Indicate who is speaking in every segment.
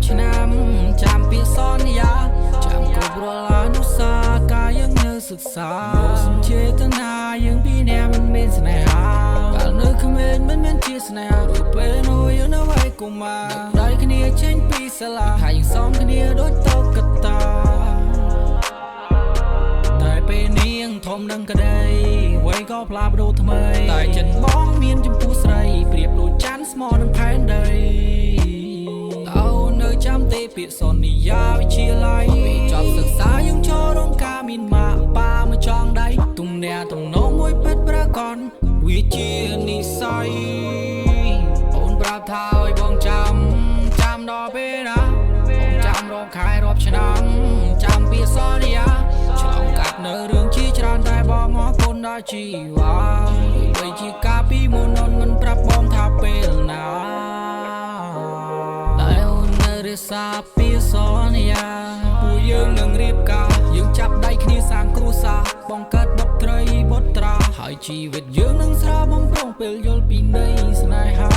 Speaker 1: រាប់ឆ្នាំចាំពីសន្យាចាំគ្រប់រាល់អនុស្សាវរីយ៍យើងនៅសិក្សាចេតនាយើងពីអ្នកមិនមានស្នេហាកាលនៅក្មេងមិនមានជាស្នេហារួចពេលនោះយើងនៅហើយកុមារដៃគ្នាចេញពីសាលាហើយយើងសំគ្នាដូចតកតាតែពេលនេះយើងធំនឹងក្តីវ័យក៏ផ្លាស់ប្ដូរថ្មីតែចិនបងមានចំពោះស្រីប្រៀបដូចច័ន្ទស្មោះនឹងផែនដីតើនៅចាំទេពាក្យសន្យាវិជាល័យពេលចប់សិក្សាយើងចូលរោងការមានម៉ាក់ប៉ាមកចង់ដៃទំនាក់ទំនងមួយពិតប្រាកដវាជានិស្ស័យអូនប្រាប់ថាឲ្យបងចាំដល់ពេលណាបងចាំរកខែរាប់ឆ្នាំចាំពាក្យសន្យាឆ្លងកាត់នៅរឿងជាច្រើនតែបងអរគុណដល់ជីវ៉ាបីជាការពីមុនអូនមិនប្រាប់បងថាពេលណាតែអូននៅរក្សាពាក្យសន្យាពួកយើងនឹងរៀបការយើងចាប់ដៃគ្នាសាងគ្រួសារបង្កើតបុត្រីបុត្រាហើយជីវិតយើងនឹងស្រស់បំរុងពេលយល់ពីនៃស្នេហា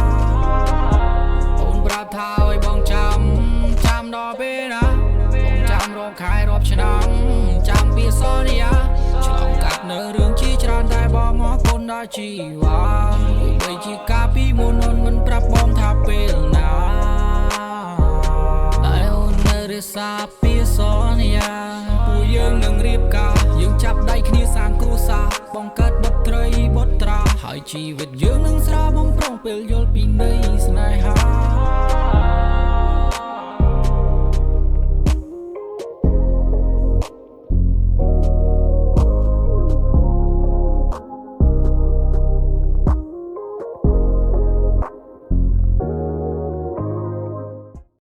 Speaker 1: អូនប្រាប់ថាឲ្យបងចាំដល់ពេលណាបងចាំរកខែរាប់ឆ្នាំចាំពាក្យសន្យាឆ្លងកាត់នៅរឿងជាច្រើនតែបងអរគុណដល់ជីវ៉ាបីជាការពីមុនអូនមិនប្រាប់បងថាពេលណាតែអូននៅរក្សាពាក្យសន្យាពួកយើងនឹងរៀបការយើងចាប់ដៃគ្នាសាងគ្រួសារបង្កើតបុត្រីបុត្រាហើយជីវិតយើងនឹងស្រស់បំរុងពេលយល់ពីនៃ